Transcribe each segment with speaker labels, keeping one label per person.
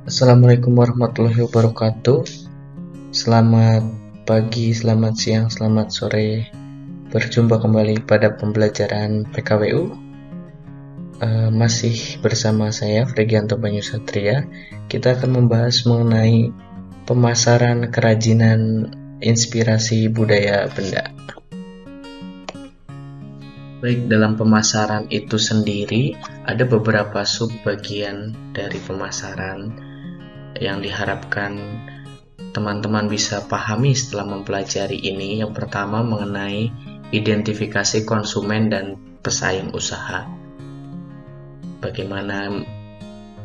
Speaker 1: Assalamualaikum warahmatullahi wabarakatuh. Selamat pagi, selamat siang, selamat sore. Berjumpa kembali pada pembelajaran PKWU. Masih bersama saya Fregianto Banyusatria. Kita akan membahas mengenai pemasaran kerajinan inspirasi budaya benda. Baik, dalam pemasaran itu sendiri ada beberapa subbagian dari pemasaran yang diharapkan teman-teman bisa pahami setelah mempelajari ini. Yang pertama mengenai identifikasi konsumen dan pesaing usaha. Bagaimana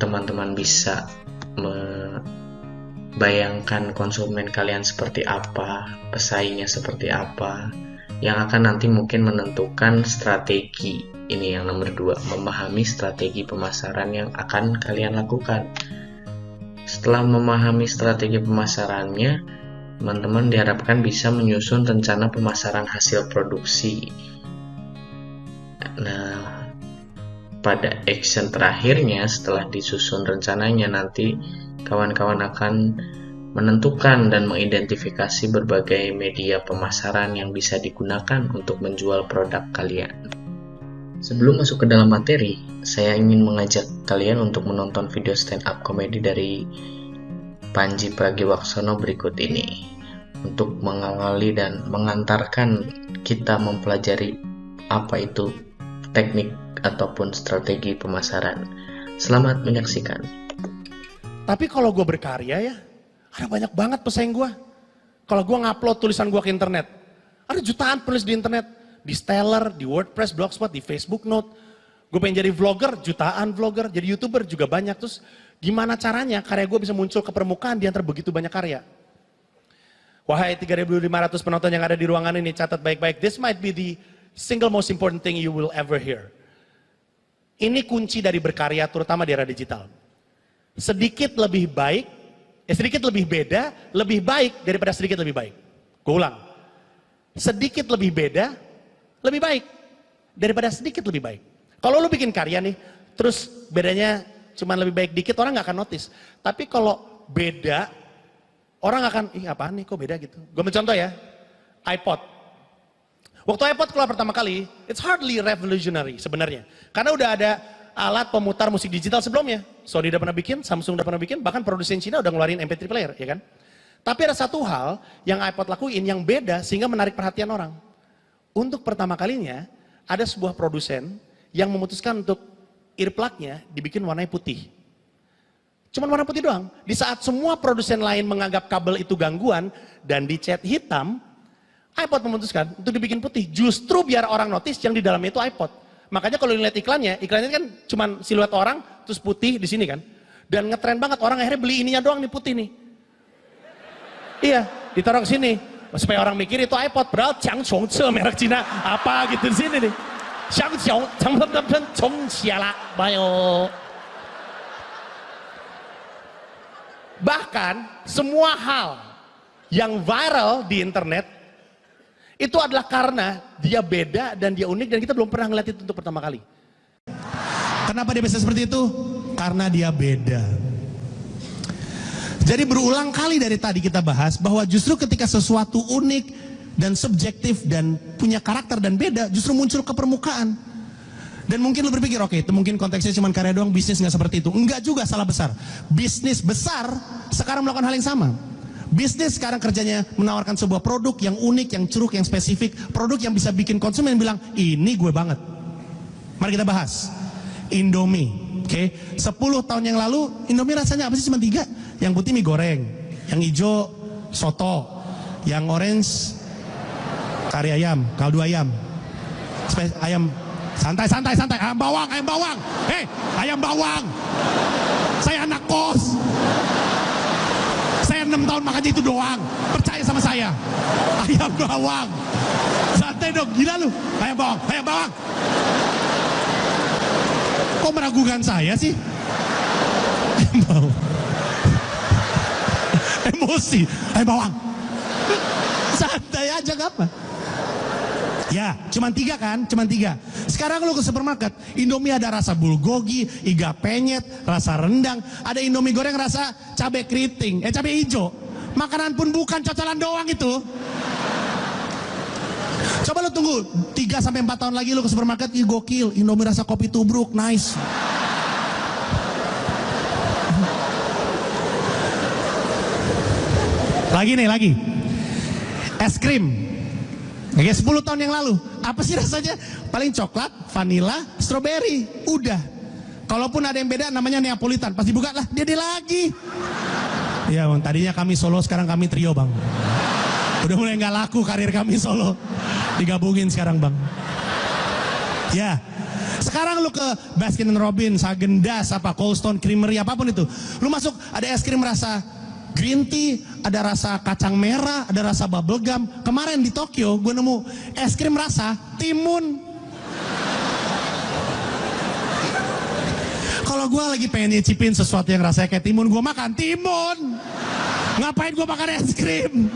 Speaker 1: teman-teman bisa membayangkan konsumen kalian seperti apa, pesaingnya seperti apa, yang akan nanti mungkin menentukan strategi. Ini yang nomor 2, memahami strategi pemasaran yang akan kalian lakukan. Setelah memahami strategi pemasarannya, teman-teman diharapkan bisa menyusun rencana pemasaran hasil produksi. Nah, pada action terakhirnya setelah disusun rencananya, nanti kawan-kawan akan menentukan dan mengidentifikasi berbagai media pemasaran yang bisa digunakan untuk menjual produk kalian. Sebelum masuk ke dalam materi, saya ingin mengajak kalian untuk menonton video stand up komedi dari Panji Pragiwaksono berikut ini untuk mengawali dan mengantarkan kita mempelajari apa itu teknik ataupun strategi pemasaran. Selamat menyaksikan.
Speaker 2: Tapi kalau gue berkarya ya, ada banyak banget pesaing gue. Kalau gue ngupload tulisan gue ke internet, ada jutaan penulis di internet. Di Stellar, di WordPress, Blogspot, di Facebook Note. Gue pengen jadi vlogger, jutaan vlogger. Jadi YouTuber juga banyak. Terus gimana caranya karya gue bisa muncul ke permukaan di antara begitu banyak karya? Wahai 3.500 penonton yang ada di ruangan ini, catat baik-baik. This might be the single most important thing you will ever hear. Ini kunci dari berkarya, terutama di era digital. Sedikit lebih baik, sedikit lebih beda, lebih baik daripada sedikit lebih baik. Gue ulang. Sedikit lebih beda, lebih baik daripada sedikit lebih baik. Kalau lu bikin karya nih, terus bedanya cuma lebih baik dikit, orang nggak akan notice. Tapi kalau beda, orang akan, ih apaan nih kok beda gitu. Gue mencontoh ya, iPod. Waktu iPod keluar pertama kali, it's hardly revolutionary sebenarnya. Karena udah ada alat pemutar musik digital sebelumnya. Sony udah pernah bikin, Samsung udah pernah bikin, bahkan produsen Cina udah ngeluarin MP3 player, ya kan? Tapi ada satu hal yang iPod lakuin yang beda sehingga menarik perhatian orang. Untuk pertama kalinya, ada sebuah produsen yang memutuskan untuk earplug-nya dibikin warnanya putih. Cuman warna putih doang. Di saat semua produsen lain menganggap kabel itu gangguan dan dicat hitam, iPod memutuskan untuk dibikin putih. Justru biar orang notice yang di dalamnya itu iPod. Makanya kalau lihat iklannya kan cuman siluet orang, terus putih di sini kan. Dan ngetren banget, orang akhirnya beli ininya doang nih putih nih. Iya, ditaruh ke sini. Supaya orang mikir itu iPod, padahal Jiangchong merek Cina apa gitu di sini nih. Bahkan semua hal yang viral di internet itu adalah karena dia beda dan dia unik dan kita belum pernah ngeliat itu untuk pertama kali. Kenapa dia bisa seperti itu? Karena dia beda. Jadi berulang kali dari tadi kita bahas bahwa justru ketika sesuatu unik dan subjektif dan punya karakter dan beda justru muncul ke permukaan. Dan mungkin lu berpikir, oke, itu mungkin konteksnya cuma karya doang, bisnis nggak seperti itu. Enggak juga, salah besar. Bisnis besar sekarang melakukan hal yang sama. Bisnis sekarang kerjanya menawarkan sebuah produk yang unik, yang curug, yang spesifik. Produk yang bisa bikin konsumen bilang, ini gue banget. Mari kita bahas. Indomie. Oke, 10 tahun yang lalu Indomie rasanya apa sih? Cuma 3. Yang putih mie goreng, yang hijau soto, yang orange kari ayam, kaldu ayam, ayam santai, ayam bawang, ayam bawang. Saya anak kos, saya 6 tahun makannya itu doang, percaya sama saya. Ayam bawang, santai dong, gila lu, ayam bawang. Kok meragukan saya sih? Ayam bawang. Emosi, ayam bawang. Santai aja gak apa. Ya, cuma 3 kan, cuma 3. Sekarang lu ke supermarket, Indomie ada rasa bulgogi, iga penyet, rasa rendang, ada Indomie goreng rasa cabai keriting, cabai hijau. Makanan pun bukan, cocolan doang itu. Coba lu tunggu 3-4 tahun lagi lu ke supermarket, gokil, Indomie rasa kopi tubruk, nice. Lagi. Es krim. Oke, 10 tahun yang lalu, apa sih rasanya? Paling coklat, vanila, stroberi, udah. Kalaupun ada yang beda namanya Neapolitan, pas dibuka lah, dia lagi. Ya bang, tadinya kami solo, sekarang kami trio bang. Udah mulai nggak laku karir kami solo, digabungin sekarang bang. Ya, sekarang lu ke Baskin Robbins, Häagen-Dazs, Cold Stone Creamery, apapun itu. Lu masuk, ada es krim rasa green tea, ada rasa kacang merah, ada rasa bubble gum. Kemarin di Tokyo gue nemu es krim rasa timun. Kalau gue lagi pengen nyicipin sesuatu yang rasanya kayak timun, gue makan timun. Ngapain gue makan es krim?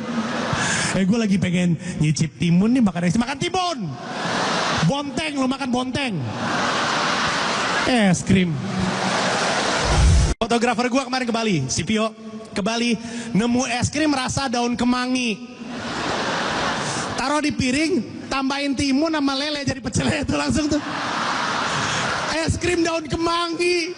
Speaker 2: Gue lagi pengen nyicip timun nih, makan es krim, makan timun. Bonteng, lo makan bonteng. Es krim. Fotografer gue kemarin ke Bali, si Pio ke Bali, nemu es krim rasa daun kemangi. Taruh di piring, tambahin timun sama lele jadi pecel itu langsung tuh. Es krim daun kemangi.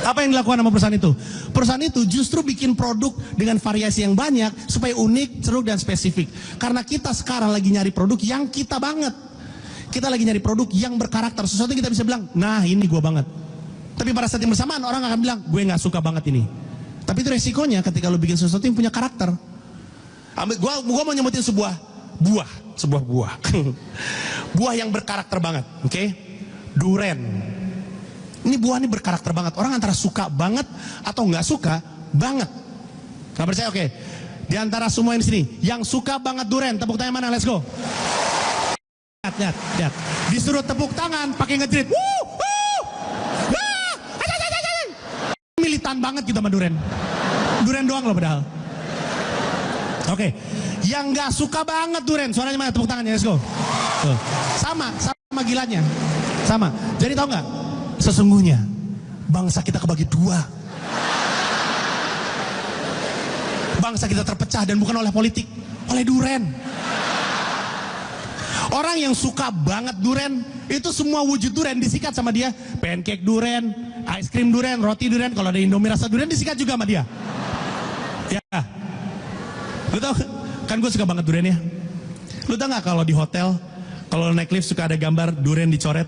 Speaker 2: Apa yang dilakukan sama perusahaan itu? Perusahaan itu justru bikin produk dengan variasi yang banyak supaya unik, seru dan spesifik. Karena kita sekarang lagi nyari produk yang kita banget. Kita lagi nyari produk yang berkarakter, sesuatu yang kita bisa bilang, nah ini gue banget. Tapi pada saat yang bersamaan orang akan bilang, gue gak suka banget ini. Tapi itu resikonya ketika lu bikin sesuatu yang punya karakter. Gue mau nyebutin sebuah buah. Buah yang berkarakter banget, oke? Duren. Ini buah ini berkarakter banget. Orang antara suka banget atau gak suka banget. Gak percaya, oke? Di antara semua yang di sini, yang suka banget duren, tepuk tangan mana? Let's go. Lihat. Disuruh tepuk tangan pakai ngejerit. Militan banget gitu sama duren. Duren doang loh padahal. Oke. Yang gak suka banget duren, suaranya mana? Tepuk tangannya, let's go. Sama gilanya. Sama. Jadi tahu nggak? Sesungguhnya bangsa kita kebagi dua. Bangsa kita terpecah dan bukan oleh politik, oleh duren. Orang yang suka banget duren, itu semua wujud duren disikat sama dia. Pancake duren, ice cream duren, roti duren, kalau ada Indomie rasa duren disikat juga sama dia. Ya, lu tau kan gue suka banget duren ya. Lu tau gak kalau di hotel, kalau naik lift suka ada gambar duren dicoret?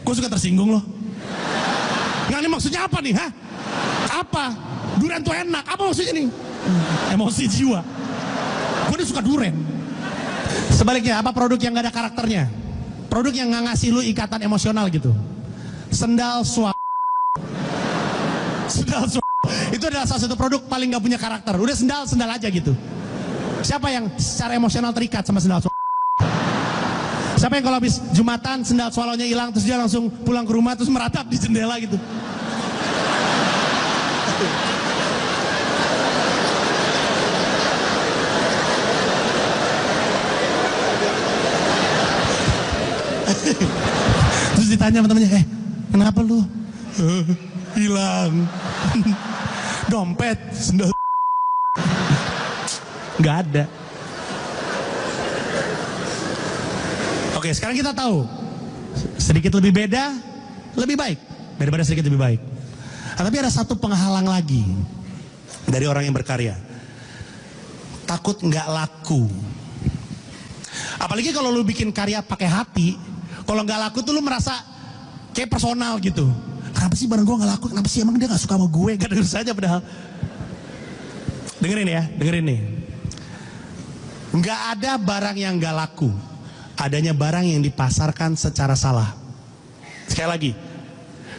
Speaker 2: Gue suka tersinggung loh. Nggak, ini maksudnya apa nih, hah? Apa? Duren tuh enak, apa maksudnya nih? Emosi jiwa. Gue suka duren. Sebaliknya, apa produk yang gak ada karakternya? Produk yang gak ngasih lu ikatan emosional gitu. Sendal swap. Itu adalah salah satu produk paling gak punya karakter. Udah sendal aja gitu. Siapa yang secara emosional terikat sama sendal swap? Siapa yang kalau habis Jumatan sendal swallow-nya hilang, terus dia langsung pulang ke rumah terus meratap di jendela gitu? Terus ditanya sama temennya, kenapa lu? Hilang. Dompet, sendal. Gak ada. Oke, sekarang kita tahu sedikit lebih beda, lebih baik daripada sedikit lebih baik. Tapi ada satu penghalang lagi dari orang yang berkarya. Takut nggak laku. Apalagi kalau lu bikin karya pakai hati, kalau nggak laku tuh lu merasa kayak personal gitu. Kenapa sih barang gue nggak laku? Kenapa sih emang dia nggak suka sama gue? Gak dengar saja padahal. Dengerin nih. Nggak ada barang yang nggak laku. Adanya barang yang dipasarkan secara salah. Sekali lagi,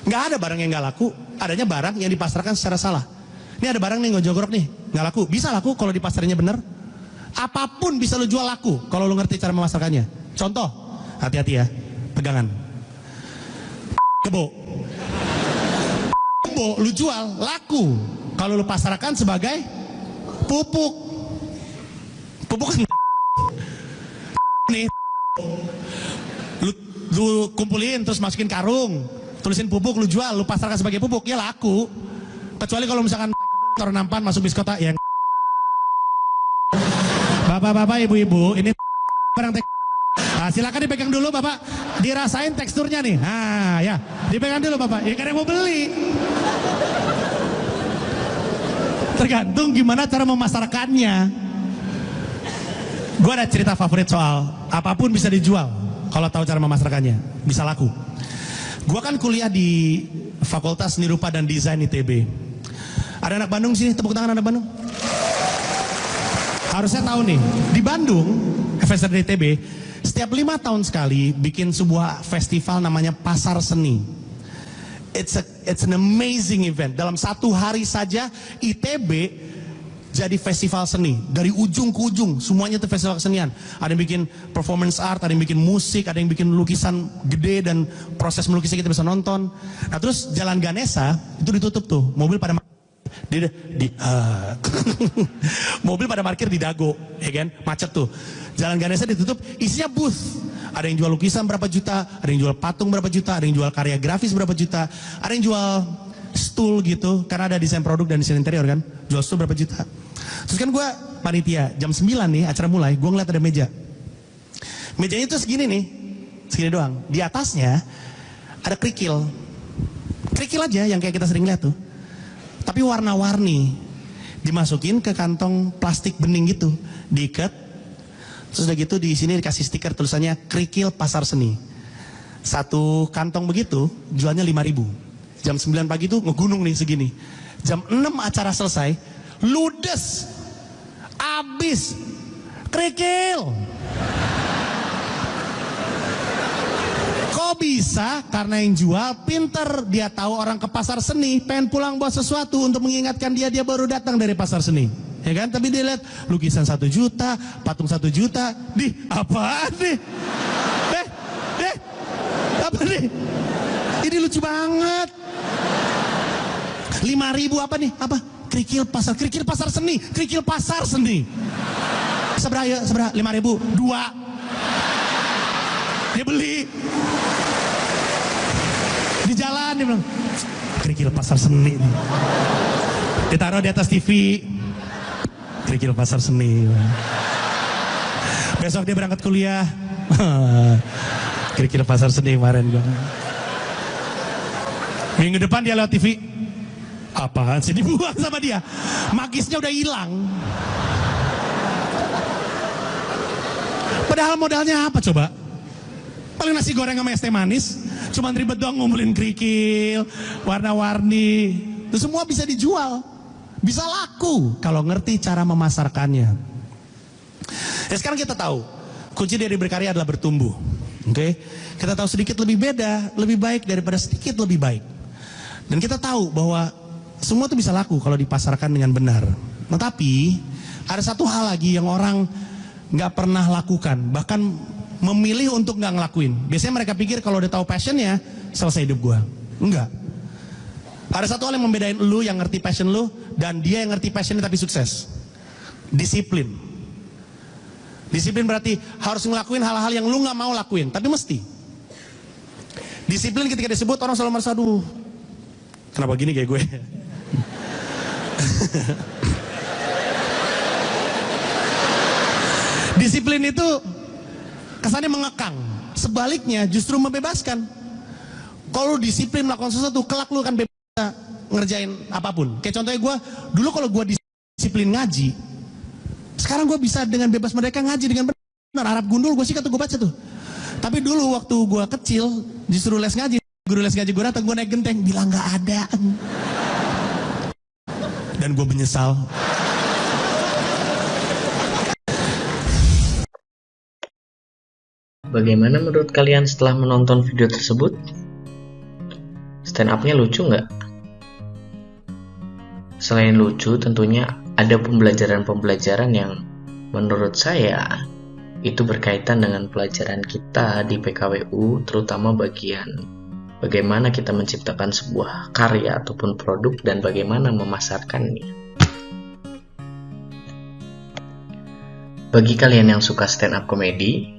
Speaker 2: nggak ada barang yang nggak laku. Adanya barang yang dipasarkan secara salah. Ini ada barang nih ngojogrok nih, nggak laku. Bisa laku kalau dipasarnya bener. Apapun bisa lu jual laku kalau lu ngerti cara memasarkannya. Contoh, hati-hati ya, pegangan. Kebo lu jual laku kalau lu pasarkan sebagai pupuk kan. kumpulin terus masukin karung, tulisin pupuk, lu jual, lu pasarkan sebagai pupuk, ya laku. Kecuali kalau misalkan taruh nampan masuk bis kota, yang bapak-bapak, ibu-ibu, ini barang nah, silakan dipegang dulu Bapak, dirasain teksturnya nih. Nah ya, dipegang dulu Bapak, ya kan yang mau beli. Tergantung gimana cara memasarkannya. Gue ada cerita favorit soal apapun bisa dijual kalau tahu cara memasarkannya, bisa laku. Gue kan kuliah di Fakultas Seni Rupa dan Desain ITB. Ada anak Bandung sini, tepuk tangan anak Bandung. Harusnya tahu nih, di Bandung, FSR ITB, setiap 5 tahun sekali bikin sebuah festival namanya Pasar Seni. It's an amazing event. Dalam 1 hari saja ITB jadi festival seni. Dari ujung ke ujung, semuanya itu festival kesenian. Ada yang bikin performance art, ada yang bikin musik, ada yang bikin lukisan gede dan proses melukisnya kita bisa nonton. Nah terus Jalan Ganesha itu ditutup tuh, mobil pada mobil pada parkir di Dago, ya kan, macet tuh. Jalan Ganesha ditutup, isinya booth. Ada yang jual lukisan berapa juta, ada yang jual patung berapa juta, ada yang jual karya grafis berapa juta, ada yang jual stool gitu, karena ada desain produk dan desain interior kan, jual stool berapa juta. Terus kan gue panitia, jam 9 nih acara mulai, gue ngeliat ada meja. Mejanya itu segini nih, segini doang. Di atasnya ada kerikil. Kerikil aja yang kayak kita sering lihat tuh. Tapi warna-warni, dimasukin ke kantong plastik bening gitu, diikat, terus udah gitu di sini dikasih stiker tulisannya Kerikil Pasar Seni. 1 kantong begitu jualnya 5.000. Jam 9 pagi tuh ngegunung nih segini. Jam 6 acara selesai, ludes, abis, kerikil. Kok bisa? Karena yang jual pinter, dia tahu orang ke pasar seni, pengen pulang bawa sesuatu untuk mengingatkan dia baru datang dari pasar seni, ya kan? Tapi dia lihat lukisan 1 juta, patung 1 juta, apaan nih? Apa nih? Ini lucu banget. 5.000 apa nih? Apa? Kerikil pasar seni, kerikil pasar seni. Seberapa? 5.000, 2. Dia beli. Di jalan dia bilang, kerikil pasar seni nih. Ditaruh di atas TV. Kerikil pasar seni. Besok dia berangkat kuliah. Kerikil pasar seni kemarin gua. Minggu depan dia lewat TV. Apaan sih, dibuang sama dia? Magisnya udah hilang. Padahal modalnya apa coba? Paling nasi goreng sama es teh manis. Cuman ribet doang ngumpulin kerikil, warna-warni. Itu semua bisa dijual. Bisa laku kalau ngerti cara memasarkannya. Ya sekarang kita tahu, kunci dari berkarya adalah bertumbuh. Oke? Kita tahu sedikit lebih beda, lebih baik daripada sedikit lebih baik. Dan kita tahu bahwa semua itu bisa laku kalau dipasarkan dengan benar. Tetapi ada satu hal lagi yang orang nggak pernah lakukan, bahkan memilih untuk nggak ngelakuin. Biasanya mereka pikir kalau udah tahu passionnya, selesai hidup gua. Enggak. Ada satu hal yang membedain lu yang ngerti passion lu dan dia yang ngerti passionnya tapi sukses. Disiplin. Disiplin berarti harus ngelakuin hal-hal yang lu nggak mau lakuin, tapi mesti. Disiplin ketika disebut orang selalu merasa, aduh, kenapa gini kayak gue? Disiplin itu kesannya mengekang, sebaliknya justru membebaskan. Kalau disiplin melakukan sesuatu, kelak lu akan bebas ngerjain apapun. Kayak contohnya gue, dulu kalau gue disiplin ngaji, sekarang gue bisa dengan bebas mereka ngaji dengan benar. Arab gundul gue sikat tuh, gue baca tuh. Tapi dulu waktu gue kecil, justru les ngaji, guru les ngaji gue datang, gue naik genteng, bilang gak ada. Dan gue menyesal.
Speaker 1: Bagaimana menurut kalian setelah menonton video tersebut? Stand up-nya lucu nggak? Selain lucu, tentunya ada pembelajaran-pembelajaran yang menurut saya itu berkaitan dengan pelajaran kita di PKWU, terutama bagian bagaimana kita menciptakan sebuah karya ataupun produk dan bagaimana memasarkannya. Bagi kalian yang suka stand up comedy,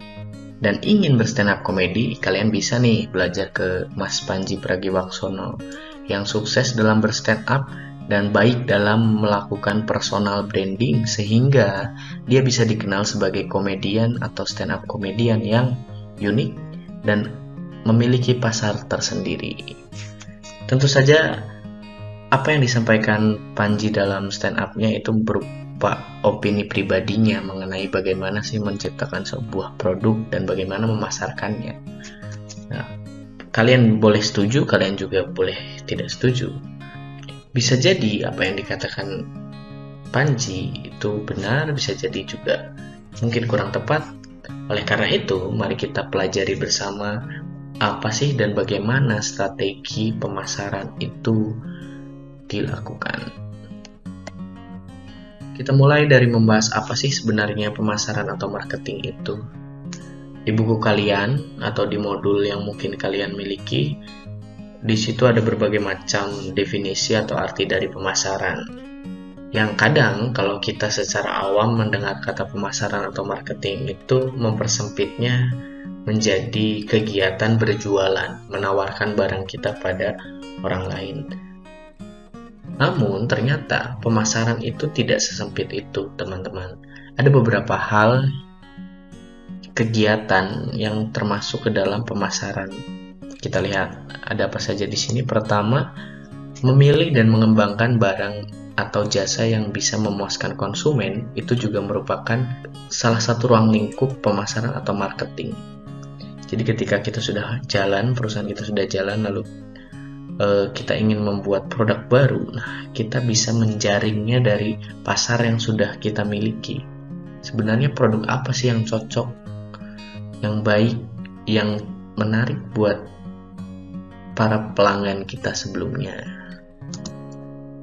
Speaker 1: dan ingin berstand up komedi, kalian bisa nih belajar ke Mas Panji Pragiwaksono yang sukses dalam berstand up dan baik dalam melakukan personal branding sehingga dia bisa dikenal sebagai komedian atau stand up komedian yang unik dan memiliki pasar tersendiri. Tentu saja apa yang disampaikan Panji dalam stand up-nya itu berupa opini pribadinya mengenai bagaimana sih menciptakan sebuah produk dan bagaimana memasarkannya. Nah, kalian boleh setuju, kalian juga boleh tidak setuju. Bisa jadi apa yang dikatakan Panji itu benar, bisa jadi juga mungkin kurang tepat. Oleh karena itu, mari kita pelajari bersama apa sih dan bagaimana strategi pemasaran itu dilakukan. Kita mulai dari membahas apa sih sebenarnya pemasaran atau marketing itu. Di buku kalian atau di modul yang mungkin kalian miliki, di situ ada berbagai macam definisi atau arti dari pemasaran. Yang kadang kalau kita secara awam mendengar kata pemasaran atau marketing itu mempersempitnya menjadi kegiatan berjualan, menawarkan barang kita pada orang lain. Namun ternyata pemasaran itu tidak sesempit itu, teman-teman. Ada beberapa hal kegiatan yang termasuk ke dalam pemasaran. Kita lihat ada apa saja di sini. Pertama, memilih dan mengembangkan barang atau jasa yang bisa memuaskan konsumen itu juga merupakan salah satu ruang lingkup pemasaran atau marketing. Jadi ketika kita sudah jalan, perusahaan kita sudah jalan, lalu kita ingin membuat produk baru, nah kita bisa menjaringnya dari pasar yang sudah kita miliki. Sebenarnya produk apa sih yang cocok, yang baik, yang menarik buat para pelanggan kita sebelumnya.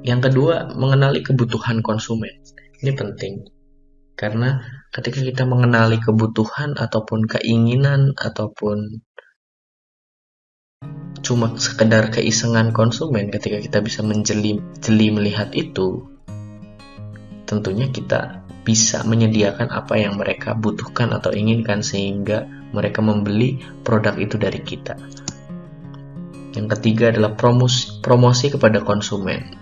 Speaker 1: Yang kedua, mengenali kebutuhan konsumen. Ini penting, karena ketika kita mengenali kebutuhan ataupun keinginan ataupun cuma sekedar keisengan konsumen, ketika kita bisa jeli melihat itu, tentunya kita bisa menyediakan apa yang mereka butuhkan atau inginkan sehingga mereka membeli produk itu dari kita. Yang ketiga adalah promosi kepada konsumen.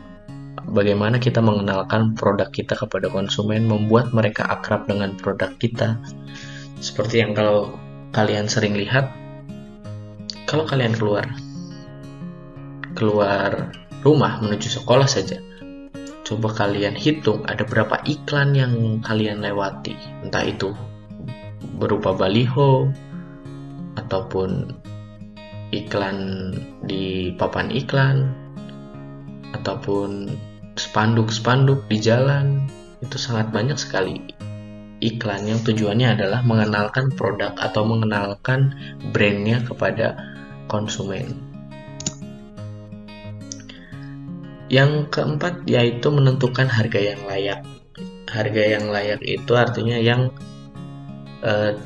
Speaker 1: Bagaimana kita mengenalkan produk kita kepada konsumen, membuat mereka akrab dengan produk kita. Seperti yang kalau kalian sering lihat, kalau kalian keluar rumah menuju sekolah saja, coba kalian hitung ada berapa iklan yang kalian lewati, entah itu berupa baliho ataupun iklan di papan iklan ataupun spanduk-spanduk di jalan. Itu sangat banyak sekali iklan yang tujuannya adalah mengenalkan produk atau mengenalkan brandnya kepada konsumen. Yang keempat yaitu menentukan harga yang layak. Harga yang layak itu artinya yang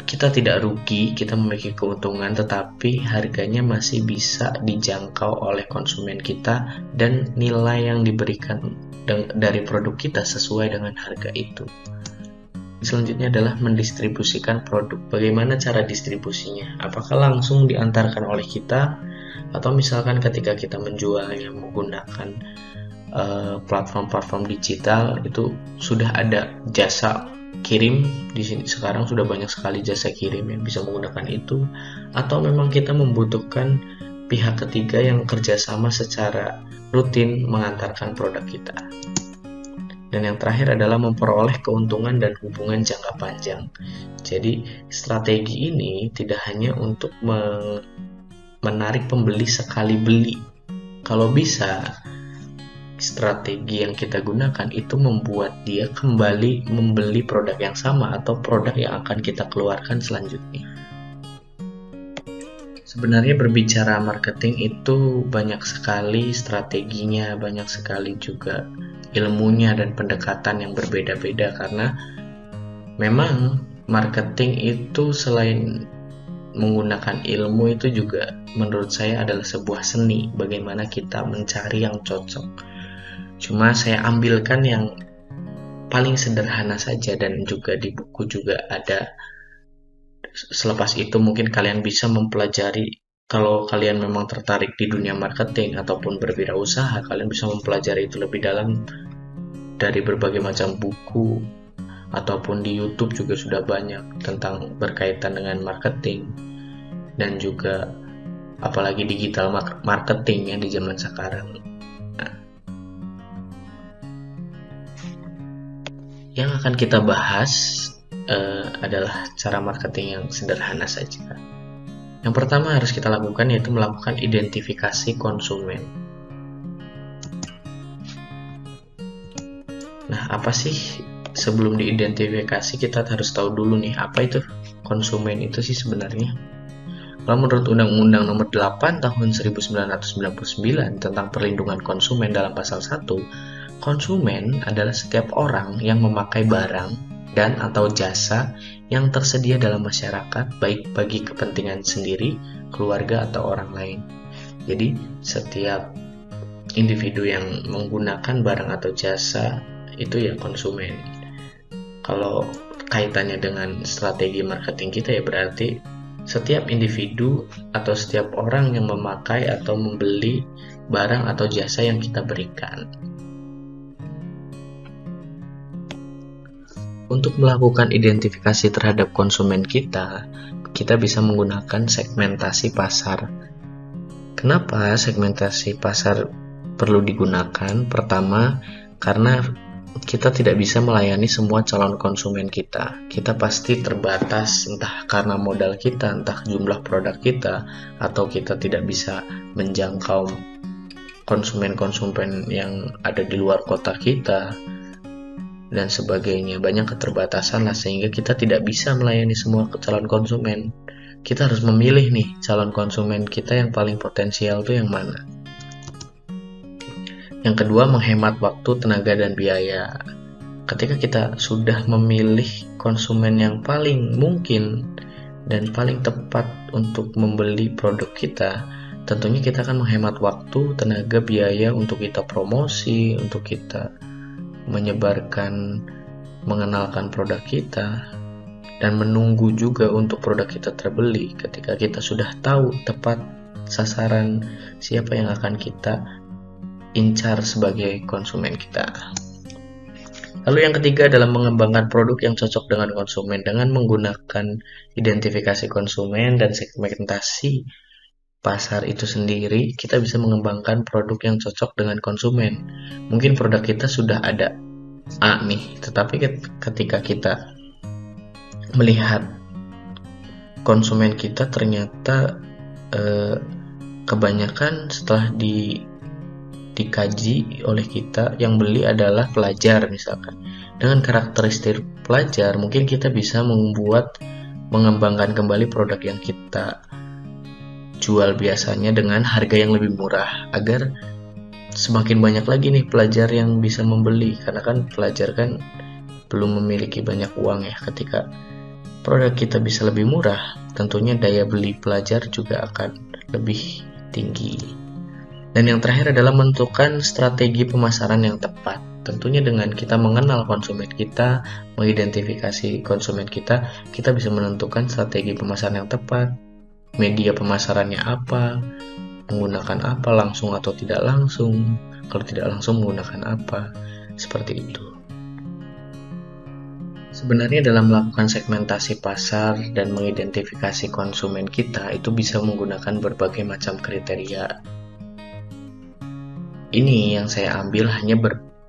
Speaker 1: kita tidak rugi, kita memiliki keuntungan, tetapi harganya masih bisa dijangkau oleh konsumen kita dan nilai yang diberikan dari produk kita sesuai dengan harga itu. Selanjutnya adalah mendistribusikan produk. Bagaimana cara distribusinya? Apakah langsung diantarkan oleh kita, atau misalkan ketika kita menjualnya menggunakan platform-platform digital, itu sudah ada jasa kirim di sini. Sekarang sudah banyak sekali jasa kirim yang bisa menggunakan itu, atau memang kita membutuhkan pihak ketiga yang kerjasama secara rutin mengantarkan produk kita. Dan yang terakhir adalah memperoleh keuntungan dan hubungan jangka panjang. Jadi strategi ini tidak hanya untuk menarik pembeli sekali beli. Kalau bisa, strategi yang kita gunakan itu membuat dia kembali membeli produk yang sama atau produk yang akan kita keluarkan selanjutnya. Sebenarnya berbicara marketing itu banyak sekali strateginya, banyak sekali juga ilmunya dan pendekatan yang berbeda-beda, karena memang marketing itu selain menggunakan ilmu itu juga menurut saya adalah sebuah seni, bagaimana kita mencari yang cocok. Cuma saya ambilkan yang paling sederhana saja, dan juga di buku juga ada selepas itu mungkin kalian bisa mempelajari, kalau kalian memang tertarik di dunia marketing ataupun berwirausaha, kalian bisa mempelajari itu lebih dalam dari berbagai macam buku, ataupun di YouTube juga sudah banyak tentang berkaitan dengan marketing, dan juga apalagi digital marketing yang di zaman sekarang. Nah, yang akan kita bahas adalah cara marketing yang sederhana saja. Yang pertama harus kita lakukan yaitu melakukan identifikasi konsumen. Nah, apa sih sebelum diidentifikasi kita harus tahu dulu nih apa itu konsumen itu sih sebenarnya. Kalau menurut Undang-Undang Nomor 8 Tahun 1999 tentang Perlindungan Konsumen dalam Pasal 1, konsumen adalah setiap orang yang memakai barang dan atau jasa yang tersedia dalam masyarakat, baik bagi kepentingan sendiri, keluarga, atau orang lain. Jadi, setiap individu yang menggunakan barang atau jasa itu ya konsumen. Kalau kaitannya dengan strategi marketing kita ya berarti setiap individu atau setiap orang yang memakai atau membeli barang atau jasa yang kita berikan. Untuk melakukan identifikasi terhadap konsumen kita bisa menggunakan segmentasi pasar. Kenapa segmentasi pasar perlu digunakan? Pertama, karena kita tidak bisa melayani semua calon konsumen kita. Kita pasti terbatas, entah karena modal kita, entah jumlah produk kita, atau kita tidak bisa menjangkau konsumen-konsumen yang ada di luar kota kita, dan sebagainya. Banyak keterbatasan lah, sehingga kita tidak bisa melayani semua calon konsumen. Kita harus memilih nih calon konsumen kita yang paling potensial tuh yang mana. Yang kedua, menghemat waktu, tenaga, dan biaya. Ketika kita sudah memilih konsumen yang paling mungkin dan paling tepat untuk membeli produk kita, tentunya kita akan menghemat waktu, tenaga, biaya untuk kita promosi, untuk kita menyebarkan, mengenalkan produk kita, dan menunggu juga untuk produk kita terbeli ketika kita sudah tahu tepat sasaran siapa yang akan kita incar sebagai konsumen kita. Lalu yang ketiga adalah mengembangkan produk yang cocok dengan konsumen. Dengan menggunakan identifikasi konsumen dan segmentasi pasar itu sendiri, kita bisa mengembangkan produk yang cocok dengan konsumen. Mungkin produk kita sudah ada A nih, tetapi ketika kita melihat konsumen kita ternyata kebanyakan setelah dikaji oleh kita, yang beli adalah pelajar misalkan. Dengan karakteristik pelajar, mungkin kita bisa mengembangkan kembali produk yang kita jual biasanya dengan harga yang lebih murah, agar semakin banyak lagi nih pelajar yang bisa membeli, karena kan pelajar kan belum memiliki banyak uang ya. Ketika produk kita bisa lebih murah, tentunya daya beli pelajar juga akan lebih tinggi. Dan yang terakhir adalah menentukan strategi pemasaran yang tepat. Tentunya dengan kita mengenal konsumen kita, mengidentifikasi konsumen kita bisa menentukan strategi pemasaran yang tepat, media pemasarannya apa, menggunakan apa, langsung atau tidak langsung, kalau tidak langsung menggunakan apa, seperti itu. Sebenarnya dalam melakukan segmentasi pasar dan mengidentifikasi konsumen kita itu bisa menggunakan berbagai macam kriteria. Ini yang saya ambil hanya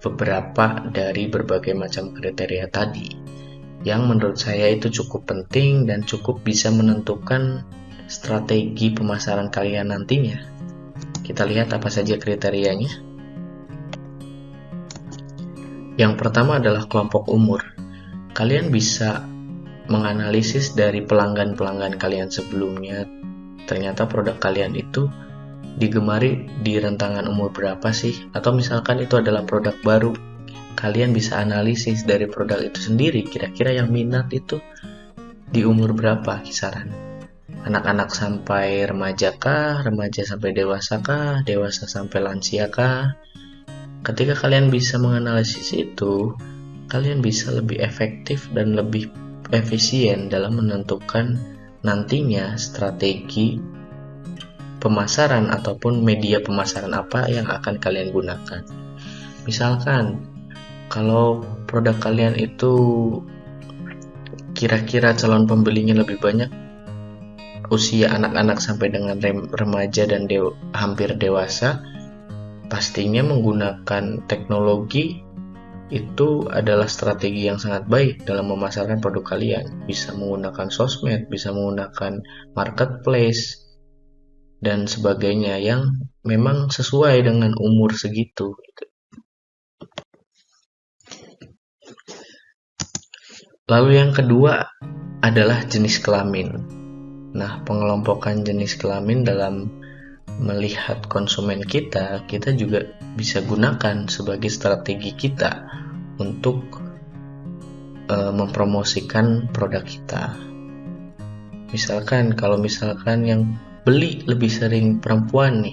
Speaker 1: beberapa dari berbagai macam kriteria tadi, yang menurut saya itu cukup penting dan cukup bisa menentukan strategi pemasaran kalian nantinya. Kita lihat apa saja kriterianya. Yang pertama adalah kelompok umur. Kalian bisa menganalisis dari pelanggan-pelanggan kalian sebelumnya. Ternyata produk kalian itu digemari di rentangan umur berapa sih? Atau misalkan itu adalah produk baru, kalian bisa analisis dari produk itu sendiri, kira-kira yang minat itu di umur berapa kisaran. Anak-anak sampai remaja kah? Remaja sampai dewasa kah? Dewasa sampai lansia kah? Ketika kalian bisa menganalisis itu, kalian bisa lebih efektif dan lebih efisien dalam menentukan nantinya strategi pemasaran ataupun media pemasaran apa yang akan kalian gunakan. Misalkan kalau produk kalian itu kira-kira calon pembelinya lebih banyak usia anak-anak sampai dengan remaja dan hampir dewasa, pastinya menggunakan teknologi itu adalah strategi yang sangat baik dalam memasarkan produk kalian. Bisa menggunakan sosmed, bisa menggunakan marketplace, dan sebagainya yang memang sesuai dengan umur segitu. Lalu yang kedua adalah jenis kelamin. Nah, pengelompokan jenis kelamin dalam melihat konsumen kita juga bisa gunakan sebagai strategi kita untuk mempromosikan produk kita. Misalkan kalau yang beli lebih sering perempuan,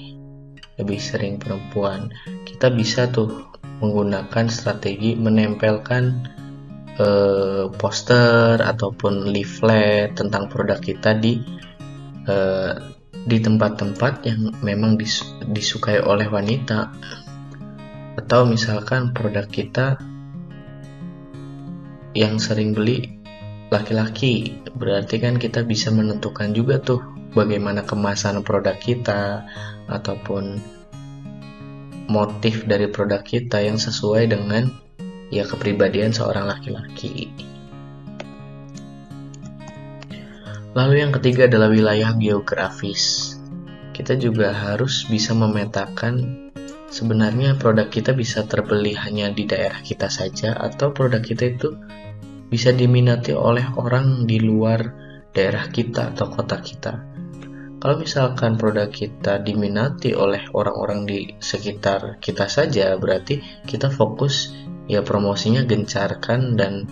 Speaker 1: kita bisa tuh menggunakan strategi menempelkan poster ataupun leaflet tentang produk kita di tempat-tempat yang memang disukai oleh wanita. Atau misalkan produk kita yang sering beli laki-laki, berarti kan kita bisa menentukan juga tuh bagaimana kemasan produk kita ataupun motif dari produk kita yang sesuai dengan kepribadian seorang laki-laki. Lalu yang ketiga adalah wilayah geografis. Kita juga harus bisa memetakan sebenarnya produk kita bisa terbeli hanya di daerah kita saja atau produk kita itu bisa diminati oleh orang di luar daerah kita atau kota kita. Kalau misalkan produk kita diminati oleh orang-orang di sekitar kita saja, berarti kita fokus promosinya gencarkan dan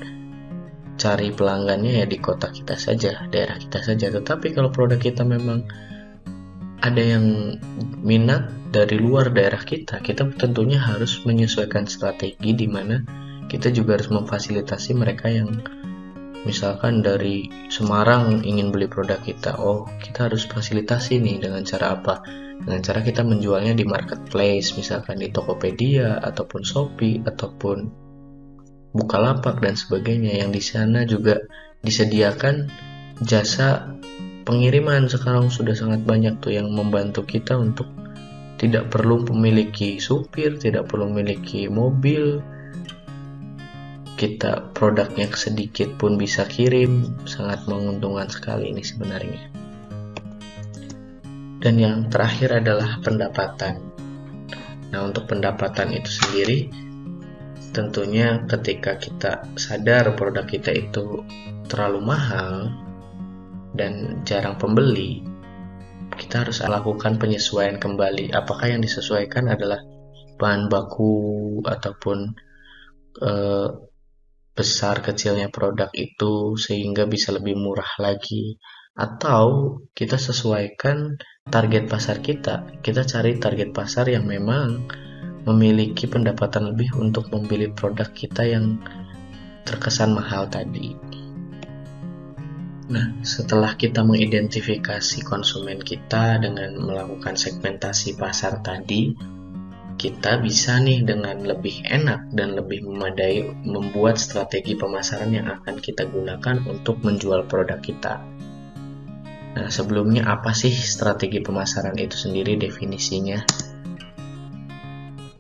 Speaker 1: cari pelanggannya di kota kita saja, daerah kita saja. Tetapi kalau produk kita memang ada yang minat dari luar daerah kita tentunya harus menyesuaikan strategi di mana kita juga harus memfasilitasi mereka yang misalkan dari Semarang ingin beli produk kita. Kita harus fasilitasi nih dengan cara apa? Dengan cara kita menjualnya di marketplace, misalkan di Tokopedia ataupun Shopee ataupun Bukalapak dan sebagainya, yang di sana juga disediakan jasa pengiriman. Sekarang sudah sangat banyak tuh yang membantu kita untuk tidak perlu memiliki supir, tidak perlu memiliki mobil. Kita produknya sedikit pun bisa kirim, sangat menguntungkan sekali ini sebenarnya. Dan yang terakhir adalah pendapatan. Nah, untuk pendapatan itu sendiri, tentunya ketika kita sadar produk kita itu terlalu mahal dan jarang pembeli, kita harus lakukan penyesuaian kembali. Apakah yang disesuaikan adalah bahan baku ataupun besar kecilnya produk itu sehingga bisa lebih murah lagi, atau kita sesuaikan target pasar kita cari target pasar yang memang memiliki pendapatan lebih untuk membeli produk kita yang terkesan mahal tadi. Nah, setelah kita mengidentifikasi konsumen kita dengan melakukan segmentasi pasar tadi, kita bisa nih dengan lebih enak dan lebih memadai membuat strategi pemasaran yang akan kita gunakan untuk menjual produk kita. Nah, sebelumnya apa sih strategi pemasaran itu sendiri definisinya?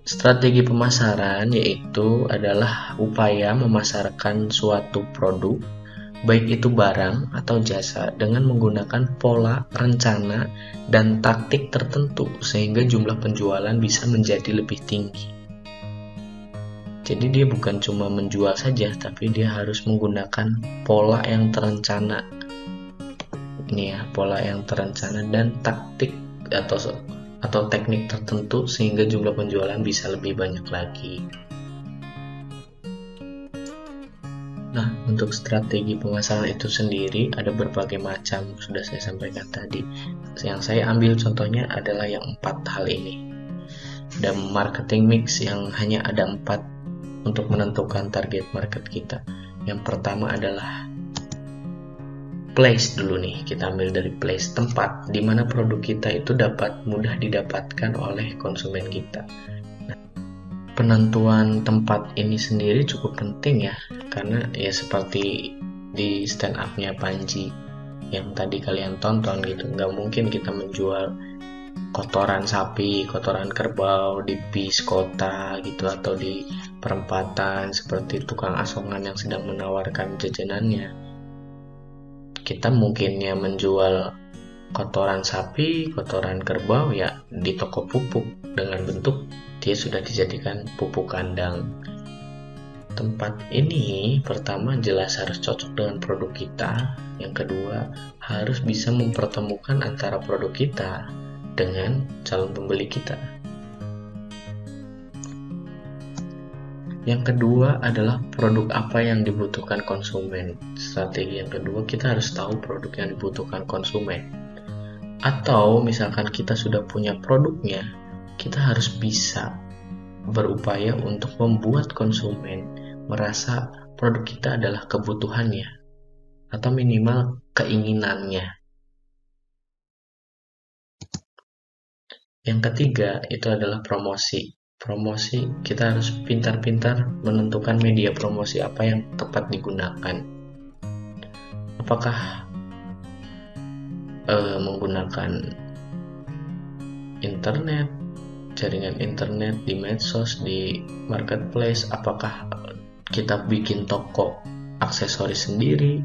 Speaker 1: Strategi pemasaran yaitu adalah upaya memasarkan suatu produk, baik itu barang atau jasa, dengan menggunakan pola, rencana, dan taktik tertentu sehingga jumlah penjualan bisa menjadi lebih tinggi. Jadi dia bukan cuma menjual saja, tapi dia harus menggunakan pola yang terencana. Ini ya, pola yang terencana dan taktik atau teknik tertentu sehingga jumlah penjualan bisa lebih banyak lagi. Nah, untuk strategi pemasaran itu sendiri ada berbagai macam, sudah saya sampaikan tadi. Yang saya ambil contohnya adalah yang 4 hal ini. Ada marketing mix yang hanya ada 4 untuk menentukan target market kita. Yang pertama adalah place dulu nih, kita ambil dari place, tempat di mana produk kita itu dapat mudah didapatkan oleh konsumen kita. Nah, penentuan tempat ini sendiri cukup penting ya, karena ya seperti di stand up-nya Panji yang tadi kalian tonton gitu, nggak mungkin kita menjual kotoran sapi, kotoran kerbau di bis kota gitu, atau di perempatan seperti tukang asongan yang sedang menawarkan jajanannya. Kita mungkinnya menjual kotoran sapi, kotoran kerbau ya di toko pupuk dengan bentuk dia sudah dijadikan pupuk kandang. Tempat ini pertama jelas harus cocok dengan produk kita, yang kedua harus bisa mempertemukan antara produk kita dengan calon pembeli kita. Yang kedua adalah produk apa yang dibutuhkan konsumen. Strategi yang kedua, kita harus tahu produk yang dibutuhkan konsumen. Atau misalkan kita sudah punya produknya, kita harus bisa berupaya untuk membuat konsumen merasa produk kita adalah kebutuhannya atau minimal keinginannya. Yang ketiga itu adalah promosi. Promosi, kita harus pintar-pintar menentukan media promosi apa yang tepat digunakan. Apakah menggunakan internet, jaringan internet, di medsos, di marketplace, apakah kita bikin toko aksesoris sendiri,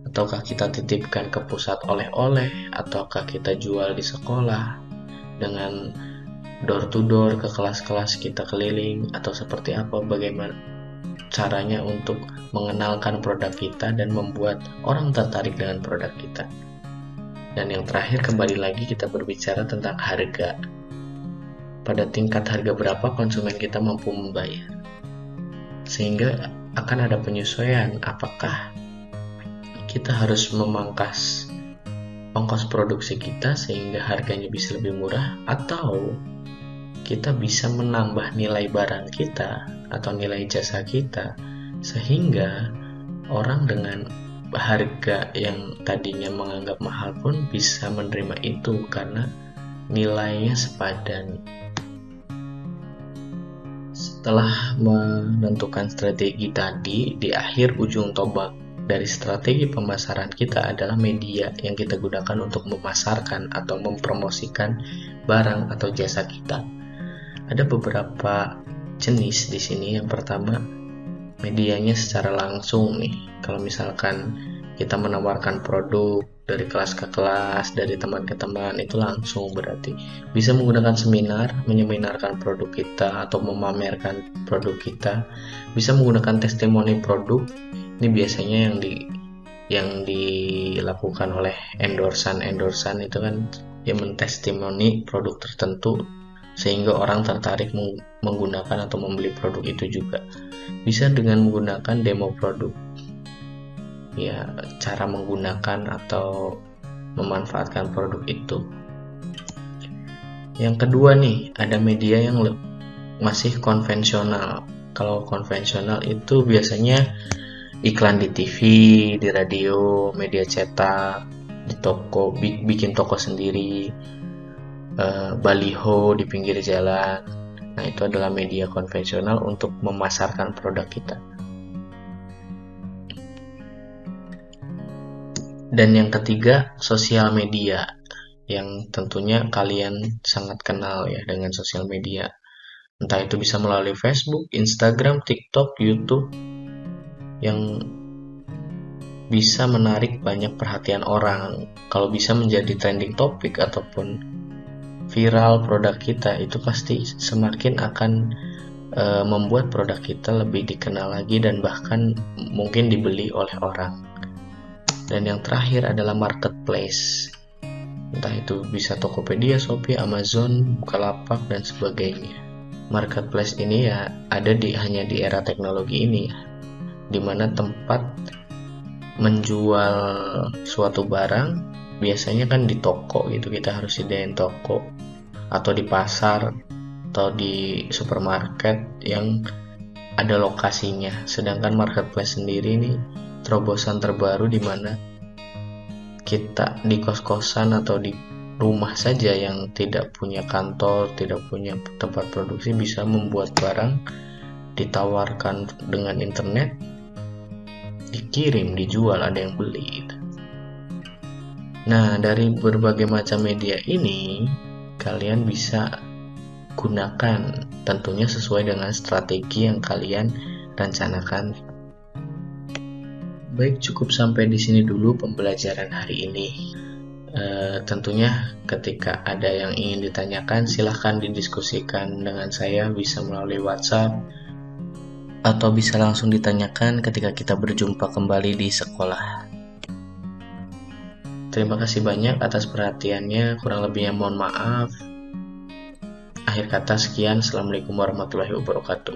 Speaker 1: ataukah kita titipkan ke pusat oleh-oleh, ataukah kita jual di sekolah dengan door to door ke kelas-kelas kita keliling, atau seperti apa, bagaimana caranya untuk mengenalkan produk kita dan membuat orang tertarik dengan produk kita. Dan yang terakhir, kembali lagi kita berbicara tentang harga. Pada tingkat harga berapa konsumen kita mampu membayar, sehingga akan ada penyesuaian. Apakah kita harus memangkas ongkos produksi kita sehingga harganya bisa lebih murah, atau kita bisa menambah nilai barang kita atau nilai jasa kita sehingga orang dengan harga yang tadinya menganggap mahal pun bisa menerima itu karena nilainya sepadan. Setelah menentukan strategi tadi, di akhir ujung tombak dari strategi pemasaran kita adalah media yang kita gunakan untuk memasarkan atau mempromosikan barang atau jasa kita. Ada beberapa jenis di sini. Yang pertama, medianya secara langsung nih. Kalau misalkan kita menawarkan produk dari kelas ke kelas, dari teman ke teman, itu langsung, berarti bisa menggunakan seminar, menyeminarkan produk kita atau memamerkan produk kita. Bisa menggunakan testimoni produk. Ini biasanya yang dilakukan oleh endorsan itu kan yang mentestimoni produk tertentu sehingga orang tertarik menggunakan atau membeli produk itu juga. Bisa dengan menggunakan demo produk, ya, cara menggunakan atau memanfaatkan produk itu. Yang kedua nih, ada media yang masih konvensional. Kalau konvensional itu biasanya iklan di TV, di radio, media cetak, di toko, bikin toko sendiri, baliho di pinggir jalan. Nah, itu adalah media konvensional untuk memasarkan produk kita. Dan yang ketiga, sosial media, yang tentunya kalian sangat kenal ya dengan sosial media. Entah itu bisa melalui Facebook, Instagram, TikTok, YouTube, yang bisa menarik banyak perhatian orang. Kalau bisa menjadi trending topik ataupun viral produk kita, itu pasti semakin akan membuat produk kita lebih dikenal lagi dan bahkan mungkin dibeli oleh orang. Dan yang terakhir adalah marketplace. Entah itu bisa Tokopedia, Shopee, Amazon, Bukalapak, dan sebagainya. Marketplace ini ya ada hanya di era teknologi ini ya, dimana tempat menjual suatu barang biasanya kan di toko gitu, kita harus sediain toko, atau di pasar atau di supermarket yang ada lokasinya. Sedangkan marketplace sendiri ini terobosan terbaru di mana kita di kos-kosan atau di rumah saja yang tidak punya kantor, tidak punya tempat produksi, bisa membuat barang, ditawarkan dengan internet, dikirim, dijual, ada yang beli gitu. Nah, dari berbagai macam media ini kalian bisa gunakan, tentunya sesuai dengan strategi yang kalian rencanakan. Baik, cukup sampai di sini dulu pembelajaran hari ini. Tentunya ketika ada yang ingin ditanyakan, silahkan didiskusikan dengan saya, bisa melalui WhatsApp atau bisa langsung ditanyakan ketika kita berjumpa kembali di sekolah. Terima kasih banyak atas perhatiannya, kurang lebihnya mohon maaf. Akhir kata sekian, Assalamualaikum warahmatullahi wabarakatuh.